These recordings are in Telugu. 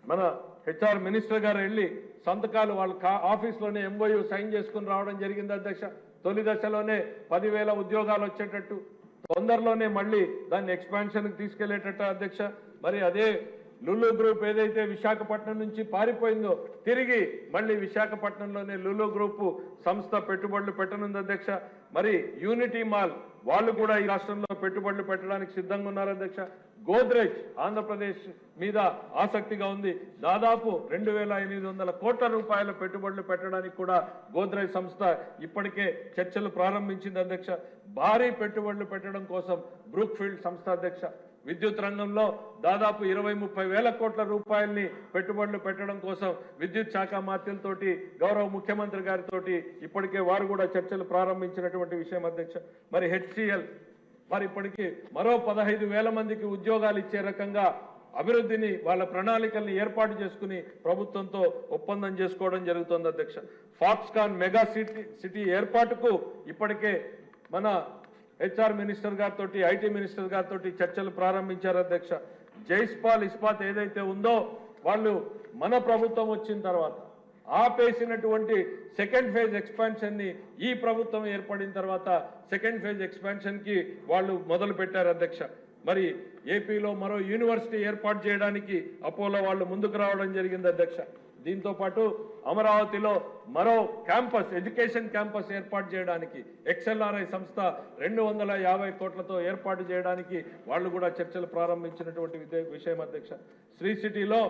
మన హెచ్ఆర్ మినిస్టర్ గారు వెళ్ళి సంతకాలు వాళ్ళ ఆఫీస్లోనే ఎంఓయూ సైన్ చేసుకుని రావడం జరిగింది అధ్యక్ష. తొలి దశలోనే 10,000 ఉద్యోగాలు వచ్చేటట్టు, తొందరలోనే మళ్ళీ దాన్ని ఎక్స్పాన్షన్కి తీసుకెళ్లేటట్టు అధ్యక్ష. మరి అదే లులు గ్రూప్ ఏదైతే విశాఖపట్నం నుంచి పారిపోయిందో తిరిగి మళ్ళీ విశాఖపట్నంలోనే లులు గ్రూప్ సంస్థ పెట్టుబడులు పెట్టనుంది అధ్యక్ష. మరి యూనిటీ మాల్ వాళ్ళు కూడా ఈ రాష్ట్రంలో పెట్టుబడులు పెట్టడానికి సిద్ధంగా ఉన్నారు అధ్యక్ష. గోద్రేజ్ ఆంధ్రప్రదేశ్ మీద ఆసక్తిగా ఉంది. దాదాపు 2,800 కోట్ల రూపాయల పెట్టుబడులు పెట్టడానికి కూడా గోద్రేజ్ సంస్థ ఇప్పటికే చర్చలు ప్రారంభించింది అధ్యక్ష. భారీ పెట్టుబడులు పెట్టడం కోసం బ్రూక్ఫీల్డ్ సంస్థ అధ్యక్ష. విద్యుత్ రంగంలో దాదాపు 20-30 వేల కోట్ల రూపాయల్ని పెట్టుబడులు పెట్టడం కోసం విద్యుత్ శాఖ మంత్రులతోటి గౌరవ ముఖ్యమంత్రి గారితో ఇప్పటికే వారు కూడా చర్చలు ప్రారంభించినటువంటి విషయం అధ్యక్ష. మరి హెచ్సిఎల్ మరి ఇప్పటికీ మరో 15,000 మందికి ఉద్యోగాలు ఇచ్చే రకంగా అభివృద్ధిని వాళ్ళ ప్రణాళికల్ని ఏర్పాటు చేసుకుని ప్రభుత్వంతో ఒప్పందం చేసుకోవడం జరుగుతుంది అధ్యక్ష. ఫాక్స్కాన్ మెగా సిటీ ఏర్పాటుకు ఇప్పటికే మన హెచ్ఆర్ మినిస్టర్ గారితో ఐటీ మినిస్టర్ గారితో చర్చలు ప్రారంభించారు అధ్యక్ష. జైస్పాల్ ఇస్పాత్ ఏదైతే ఉందో వాళ్ళు మన ప్రభుత్వం వచ్చిన తర్వాత ఆపేసినటువంటి సెకండ్ ఫేజ్ ఎక్స్పాన్షన్ ని ఈ ప్రభుత్వం ఏర్పడిన తర్వాత సెకండ్ ఫేజ్ ఎక్స్పాన్షన్ కి వాళ్ళు మొదలు పెట్టారు అధ్యక్ష. మరి ఏపీలో మరో యూనివర్సిటీ ఏర్పాటు చేయడానికి అపోలో వాళ్ళు ముందుకు రావడం జరిగింది అధ్యక్ష. దీంతో పాటు అమరావతిలో మరో క్యాంపస్ ఎడ్యుకేషన్ క్యాంపస్ ఏర్పాటు చేయడానికి ఎక్స్ఎల్ఆర్ఐ సంస్థ 250 కోట్లతో ఏర్పాటు చేయడానికి వాళ్ళు కూడా చర్చలు ప్రారంభించినటువంటి విషయం అధ్యక్ష. శ్రీ సిటీలో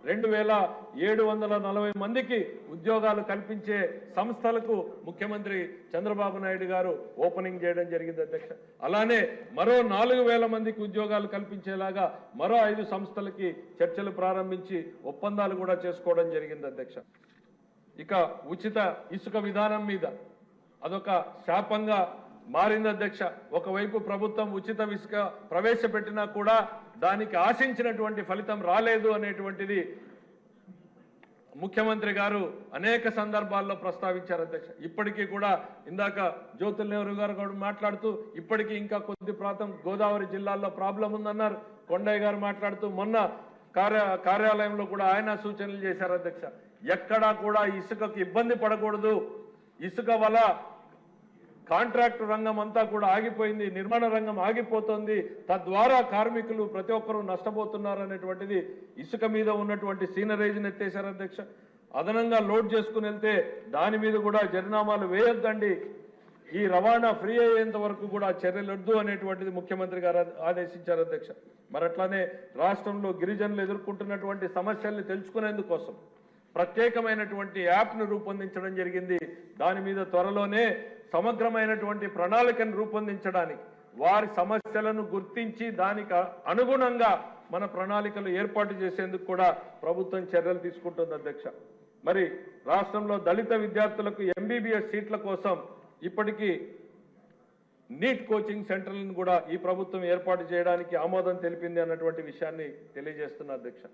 2,740 మందికి ఉద్యోగాలు కల్పించే సంస్థలకు ముఖ్యమంత్రి చంద్రబాబు నాయుడు గారు ఓపెనింగ్ చేయడం జరిగింది అధ్యక్ష. అలానే మరో 4,000 మందికి ఉద్యోగాలు కల్పించేలాగా మరో 5 సంస్థలకి చర్చలు ప్రారంభించి ఒప్పందాలు కూడా చేసుకోవడం జరిగింది అధ్యక్ష. ఇక ఉచిత ఇసుక విధానం మీద అదొక శాపంగా మారింది అధ్యక్ష. ఒకవైపు ప్రభుత్వం ఉచిత ఇసుక ప్రవేశపెట్టినా కూడా దానికి ఆశించినటువంటి ఫలితం రాలేదు అనేటువంటిది ముఖ్యమంత్రి గారు అనేక సందర్భాల్లో ప్రస్తావించారు అధ్యక్ష. ఇప్పటికీ కూడా ఇందాక జ్యోతుల్ నెహ్రూ గారు కూడా మాట్లాడుతూ ఇప్పటికీ ఇంకా కొద్ది ప్రాంతం గోదావరి జిల్లాల్లో ప్రాబ్లం ఉందన్నారు. కొండయ్య గారు మాట్లాడుతూ మొన్న కార్యాలయంలో కూడా ఆయన సూచనలు చేశారు అధ్యక్ష. ఎక్కడా కూడా ఇసుకకు ఇబ్బంది పడకూడదు, ఇసుక వల్ల కాంట్రాక్టు రంగం అంతా కూడా ఆగిపోయింది, నిర్మాణ రంగం ఆగిపోతుంది, తద్వారా కార్మికులు ప్రతి ఒక్కరూ నష్టపోతున్నారు అనేటువంటిది ఇసుక మీద ఉన్నటువంటి సీనరేజ్ని ఎత్తేశారు అధ్యక్ష. అదనంగా లోడ్ చేసుకుని వెళ్తే దాని మీద కూడా జరిమానాలు వేయొద్దండి, ఈ రవాణా ఫ్రీ అయ్యేంత వరకు కూడా చర్యలొద్దు అనేటువంటిది ముఖ్యమంత్రి గారు ఆదేశించారు అధ్యక్ష. మరి అట్లానే రాష్ట్రంలో గిరిజనులు ఎదుర్కొంటున్నటువంటి సమస్యల్ని తెలుసుకునేందుకోసం ప్రత్యేకమైనటువంటి యాప్ను రూపొందించడం జరిగింది. దాని మీద త్వరలోనే సమగ్రమైనటువంటి ప్రణాళికను రూపొందించడానికి వారి సమస్యలను గుర్తించి దానికి అనుగుణంగా మన ప్రణాళికలు ఏర్పాటు చేసేందుకు కూడా ప్రభుత్వం చర్యలు తీసుకుంటుంది అధ్యక్ష. మరి రాష్ట్రంలో దళిత విద్యార్థులకు ఎంబీబీఎస్ సీట్ల కోసం ఇప్పటికీ నీట్ కోచింగ్ సెంటర్లను కూడా ఈ ప్రభుత్వం ఏర్పాటు చేయడానికి ఆమోదం తెలిపింది అన్నటువంటి విషయాన్ని తెలియజేస్తున్నా అధ్యక్ష.